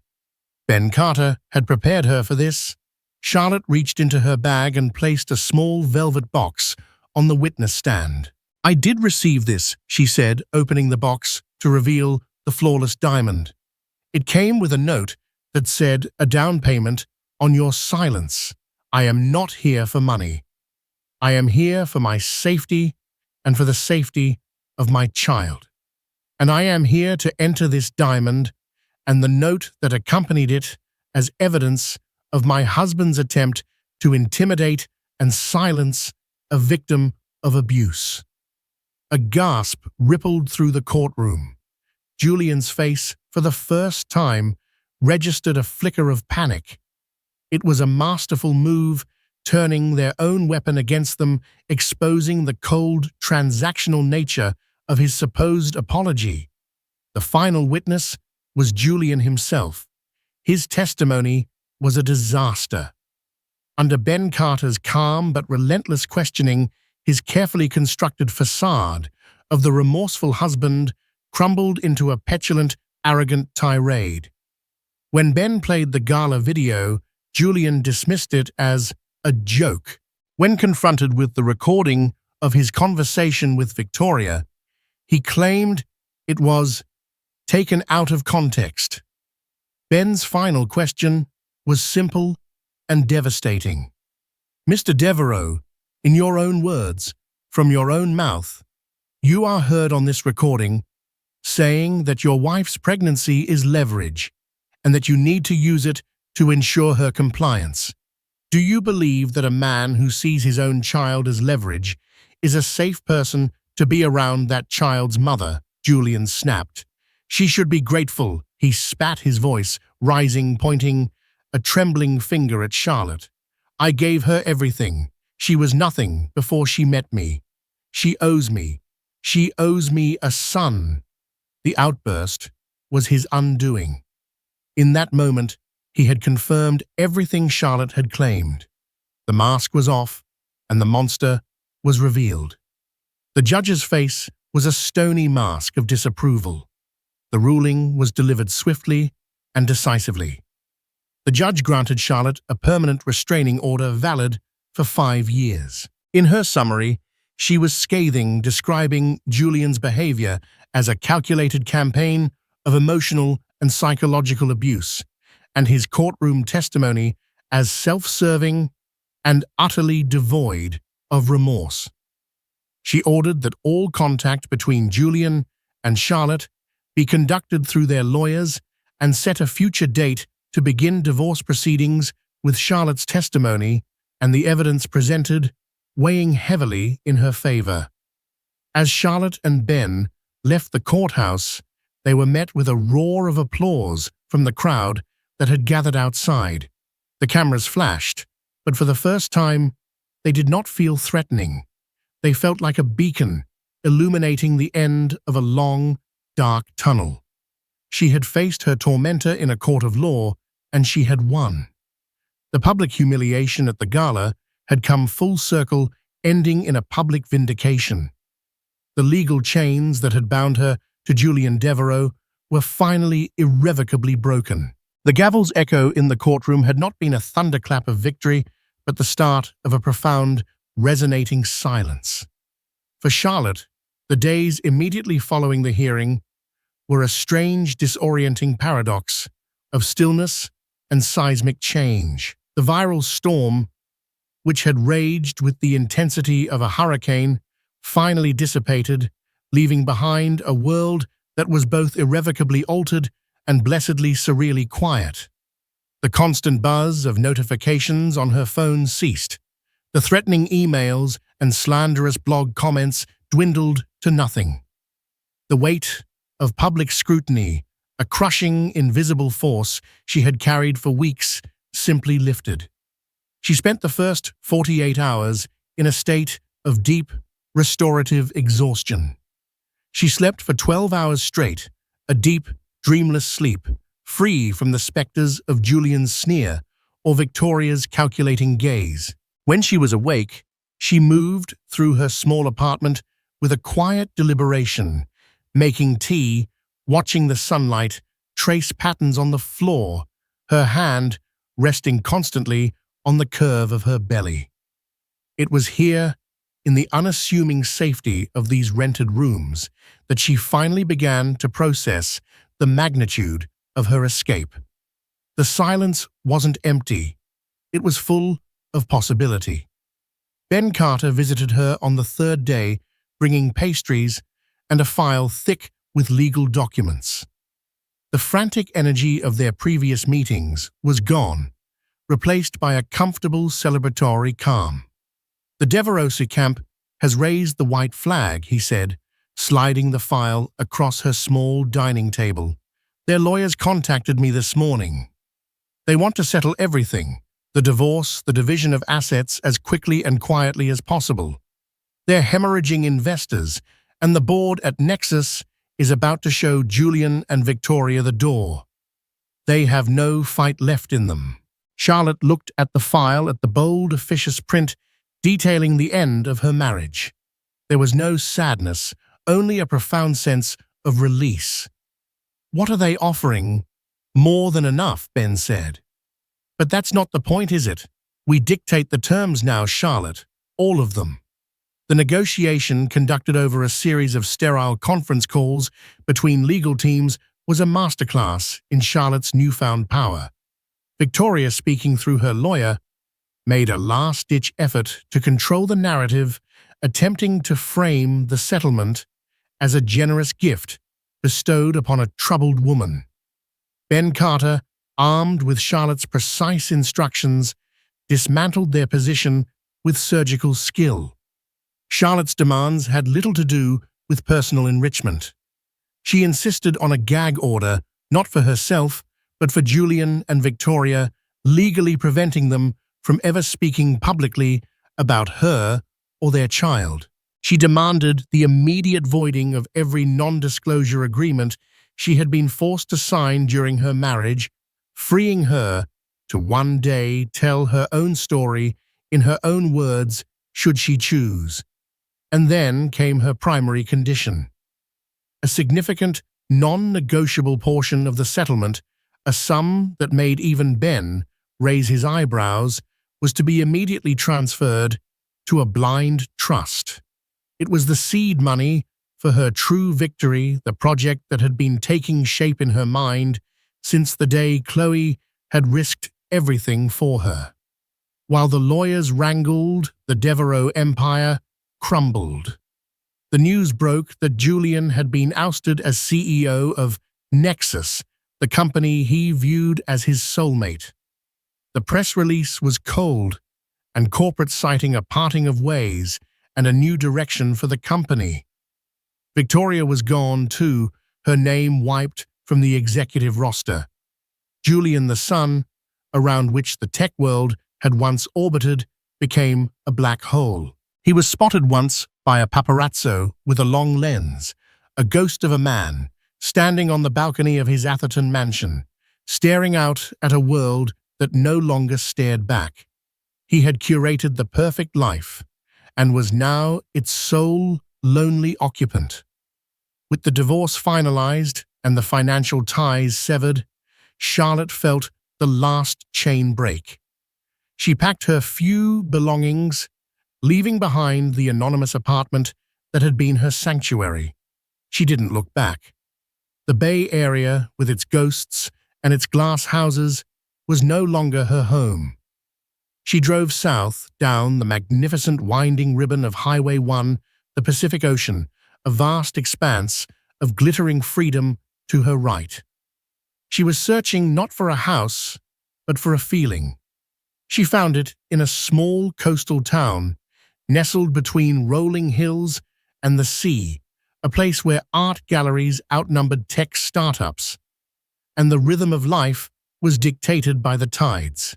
Ben Carter had prepared her for this. Charlotte reached into her bag and placed a small velvet box on the witness stand. "I did receive this," she said, opening the box to reveal the flawless diamond. It came with a note that said a down payment on your silence. I am not here for money. I am here for my safety and for the safety of my child. And I am here to enter this diamond and the note that accompanied it as evidence of my husband's attempt to intimidate and silence a victim of abuse. A gasp rippled through the courtroom. Julian's face, for the first time, registered a flicker of panic. It was a masterful move, turning their own weapon against them, exposing the cold, transactional nature of his supposed apology. The final witness was Julian himself. His testimony was a disaster. Under Ben Carter's calm but relentless questioning, his carefully constructed facade of the remorseful husband crumbled into a petulant, arrogant tirade. When Ben played the gala video, Julian dismissed it as a joke. When confronted with the recording of his conversation with Victoria, he claimed it was taken out of context. Ben's final question was simple and devastating. Mr. Devereaux, in your own words, from your own mouth, you are heard on this recording saying that your wife's pregnancy is leverage and that you need to use it to ensure her compliance. Do you believe that a man who sees his own child as leverage is a safe person to be around that child's mother? Julian snapped. She should be grateful. He spat, his voice rising, pointing a trembling finger at Charlotte. I gave her everything. She was nothing before she met me. She owes me. She owes me a son. The outburst was his undoing. In that moment, he had confirmed everything Charlotte had claimed. The mask was off, and the monster was revealed. The judge's face was a stony mask of disapproval. The ruling was delivered swiftly and decisively. The judge granted Charlotte a permanent restraining order valid for 5 years. In her summary, she was scathing, describing Julian's behavior as a calculated campaign of emotional and psychological abuse, and his courtroom testimony as self-serving and utterly devoid of remorse. She ordered that all contact between Julian and Charlotte be conducted through their lawyers and set a future date to begin divorce proceedings, with Charlotte's testimony and the evidence presented weighing heavily in her favor. As Charlotte and Ben left the courthouse, they were met with a roar of applause from the crowd that had gathered outside. The cameras flashed, but for the first time, they did not feel threatening. They felt like a beacon, illuminating the end of a long, dark tunnel. She had faced her tormentor in a court of law, and she had won. The public humiliation at the gala had come full circle, ending in a public vindication. The legal chains that had bound her to Julian Devereaux were finally irrevocably broken. The gavel's echo in the courtroom had not been a thunderclap of victory, but the start of a profound, resonating silence. For Charlotte, the days immediately following the hearing were a strange, disorienting paradox of stillness and seismic change. The viral storm, which had raged with the intensity of a hurricane, finally dissipated, leaving behind a world that was both irrevocably altered and blessedly surreally quiet. The constant buzz of notifications on her phone ceased. The threatening emails and slanderous blog comments dwindled to nothing. The weight of public scrutiny, a crushing, invisible force she had carried for weeks, simply lifted. She spent the first 48 hours in a state of deep, restorative exhaustion. She slept for 12 hours straight, a deep, dreamless sleep, free from the specters of Julian's sneer or Victoria's calculating gaze. When she was awake, she moved through her small apartment with a quiet deliberation, making tea, watching the sunlight trace patterns on the floor, her hand resting constantly on the curve of her belly. It was here, in the unassuming safety of these rented rooms, that she finally began to process the magnitude of her escape. The silence wasn't empty. It was full of possibility. Ben Carter visited her on the third day, bringing pastries and a file thick with legal documents. The frantic energy of their previous meetings was gone, replaced by a comfortable celebratory calm. "The Devereaux camp has raised the white flag," he said, sliding the file across her small dining table. "Their lawyers contacted me this morning. They want to settle everything, the divorce, the division of assets, as quickly and quietly as possible. They're hemorrhaging investors, and the board at Nexus is about to show Julian and Victoria the door. They have no fight left in them." Charlotte looked at the file, at the bold, officious print detailing the end of her marriage. There was no sadness, only a profound sense of release. "What are they offering?" "More than enough," Ben said. "But that's not the point, is it? We dictate the terms now, Charlotte. All of them." The negotiation, conducted over a series of sterile conference calls between legal teams, was a masterclass in Charlotte's newfound power. Victoria, speaking through her lawyer, made a last-ditch effort to control the narrative, attempting to frame the settlement as a generous gift bestowed upon a troubled woman. Ben Carter, armed with Charlotte's precise instructions, dismantled their position with surgical skill. Charlotte's demands had little to do with personal enrichment. She insisted on a gag order, not for herself, but for Julian and Victoria, legally preventing them from ever speaking publicly about her or their child. She demanded the immediate voiding of every non-disclosure agreement she had been forced to sign during her marriage, freeing her to one day tell her own story in her own words should she choose. And then came her primary condition. A significant, non-negotiable portion of the settlement, a sum that made even Ben raise his eyebrows, was to be immediately transferred to a blind trust. It was the seed money for her true victory, the project that had been taking shape in her mind since the day Chloe had risked everything for her. While the lawyers wrangled, the Devereaux empire crumbled. The news broke that Julian had been ousted as CEO of Nexus, the company he viewed as his soulmate. The press release was cold, and corporate citing a parting of ways and a new direction for the company. Victoria was gone too, her name wiped from the executive roster. Julian, the sun, around which the tech world had once orbited, became a black hole. He was spotted once by a paparazzo with a long lens, a ghost of a man, standing on the balcony of his Atherton mansion, staring out at a world that no longer stared back. He had curated the perfect life, and was now its sole, lonely occupant. With the divorce finalized and the financial ties severed, Charlotte felt the last chain break. She packed her few belongings, leaving behind the anonymous apartment that had been her sanctuary. She didn't look back. The Bay Area, with its ghosts and its glass houses, was no longer her home. She drove south down the magnificent winding ribbon of Highway 1, the Pacific Ocean, a vast expanse of glittering freedom to her right. She was searching not for a house, but for a feeling. She found it in a small coastal town, nestled between rolling hills and the sea, a place where art galleries outnumbered tech startups, and the rhythm of life was dictated by the tides.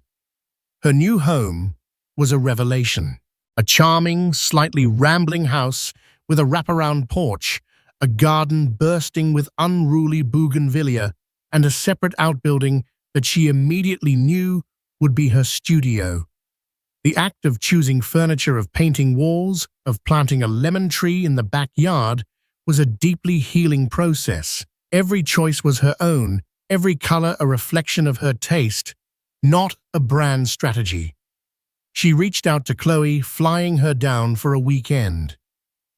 Her new home was a revelation. A charming, slightly rambling house with a wraparound porch, a garden bursting with unruly bougainvillea, and a separate outbuilding that she immediately knew would be her studio. The act of choosing furniture, of painting walls, of planting a lemon tree in the backyard was a deeply healing process. Every choice was her own, every color a reflection of her taste, not a brand strategy. She reached out to Chloe, flying her down for a weekend.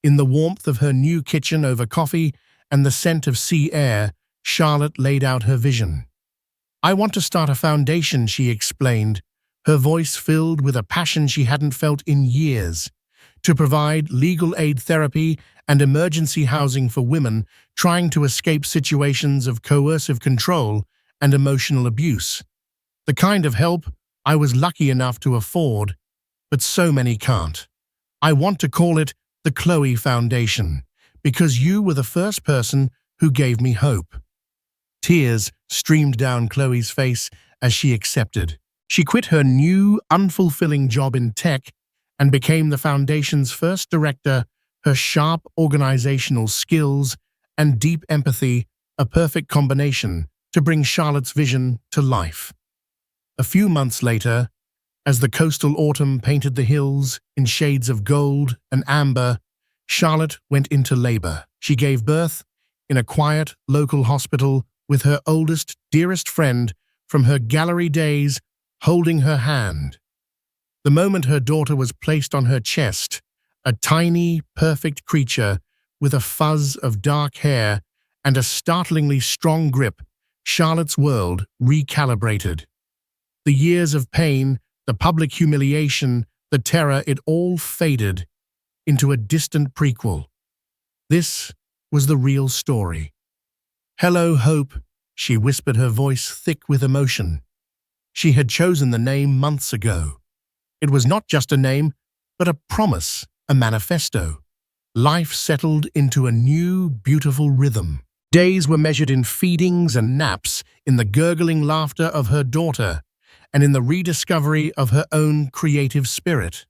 In the warmth of her new kitchen over coffee and the scent of sea air, Charlotte laid out her vision. "I want to start a foundation," she explained, her voice filled with a passion she hadn't felt in years, "to provide legal aid therapy and emergency housing for women trying to escape situations of coercive control and emotional abuse. The kind of help I was lucky enough to afford, but so many can't. I want to call it the Chloe Foundation, because you were the first person who gave me hope." Tears streamed down Chloe's face as she accepted. She quit her new, unfulfilling job in tech and became the foundation's first director, her sharp organizational skills and deep empathy a perfect combination to bring Charlotte's vision to life. A few months later, as the coastal autumn painted the hills in shades of gold and amber, Charlotte went into labor. She gave birth in a quiet local hospital with her oldest, dearest friend from her gallery days holding her hand. The moment her daughter was placed on her chest, a tiny, perfect creature with a fuzz of dark hair and a startlingly strong grip, Charlotte's world recalibrated. The years of pain, the public humiliation, the terror, it all faded into a distant prequel. This was the real story. "Hello, Hope," she whispered, her voice thick with emotion. She had chosen the name months ago. It was not just a name, but a promise, a manifesto. Life settled into a new, beautiful rhythm. Days were measured in feedings and naps, in the gurgling laughter of her daughter, and in the rediscovery of her own creative spirit.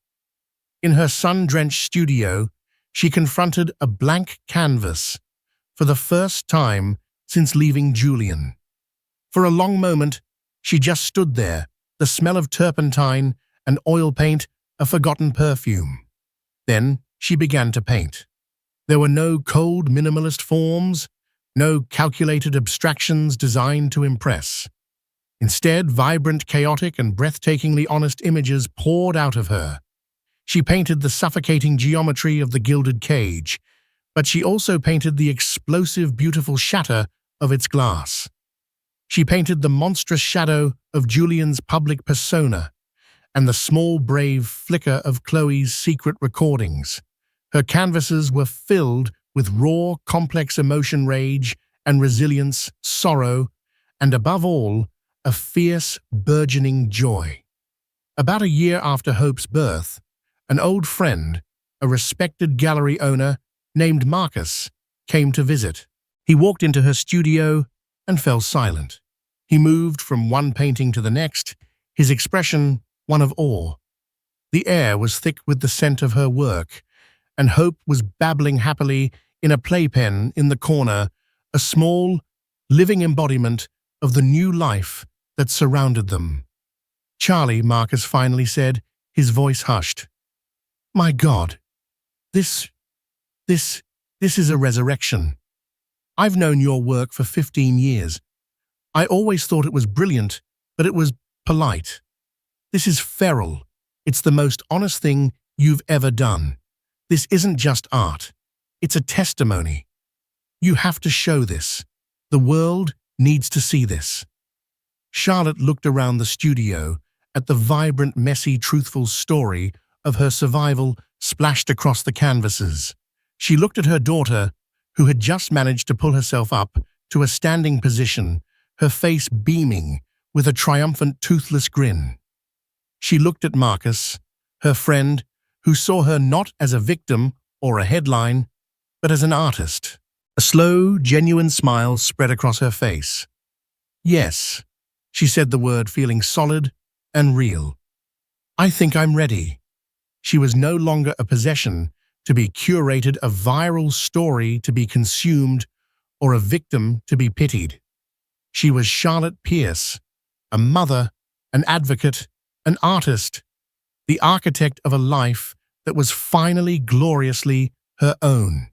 In her sun-drenched studio, she confronted a blank canvas for the first time since leaving Julian. For a long moment, she just stood there, the smell of turpentine and oil paint a forgotten perfume. Then she began to paint. There were no cold minimalist forms, no calculated abstractions designed to impress. Instead, vibrant, chaotic, and breathtakingly honest images poured out of her. She painted the suffocating geometry of the gilded cage, but she also painted the explosive, beautiful shatter of its glass. She painted the monstrous shadow of Julian's public persona and the small, brave flicker of Chloe's secret recordings. Her canvases were filled with raw, complex emotion, rage and resilience, sorrow, and above all, a fierce, burgeoning joy. About a year after Hope's birth, an old friend, a respected gallery owner named Marcus, came to visit. He walked into her studio and fell silent. He moved from one painting to the next, his expression one of awe. The air was thick with the scent of her work, and Hope was babbling happily in a playpen in the corner, a small, living embodiment of the new life that surrounded them. "Charlie," Marcus finally said, his voice hushed. "My God, this is a resurrection. I've known your work for 15 years. I always thought it was brilliant, but it was polite. This is feral. It's the most honest thing you've ever done. This isn't just art. It's a testimony. You have to show this. The world needs to see this." Charlotte looked around the studio at the vibrant, messy, truthful story of her survival splashed across the canvases. She looked at her daughter, who had just managed to pull herself up to a standing position, her face beaming with a triumphant, toothless grin. She looked at Marcus, her friend, who saw her not as a victim or a headline, but as an artist. A slow, genuine smile spread across her face. "Yes," she said the word, feeling solid and real. "I think I'm ready." She was no longer a possession to be curated, a viral story to be consumed, or a victim to be pitied. She was Charlotte Pierce, a mother, an advocate, an artist, the architect of a life that was finally gloriously her own.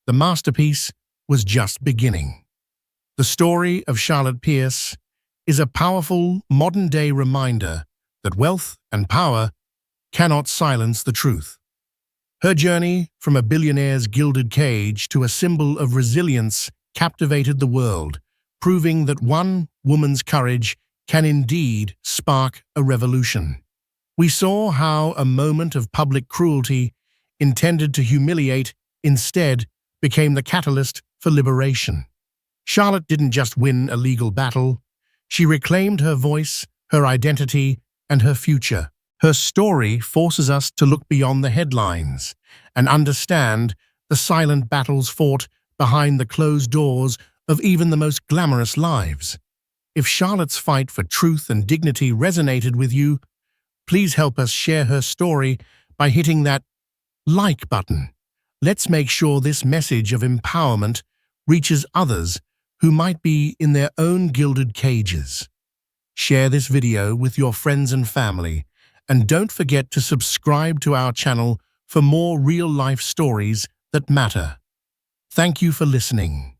The masterpiece was just beginning. The story of Charlotte Pierce is a powerful, modern-day reminder that wealth and power cannot silence the truth. Her journey from a billionaire's gilded cage to a symbol of resilience captivated the world, proving that one woman's courage can indeed spark a revolution. We saw how a moment of public cruelty intended to humiliate instead became the catalyst for liberation. Charlotte didn't just win a legal battle, she reclaimed her voice, her identity, and her future. Her story forces us to look beyond the headlines and understand the silent battles fought behind the closed doors of even the most glamorous lives. If Charlotte's fight for truth and dignity resonated with you, please help us share her story by hitting that like button. Let's make sure this message of empowerment reaches others who might be in their own gilded cages. Share this video with your friends and family, and don't forget to subscribe to our channel for more real-life stories that matter. Thank you for listening.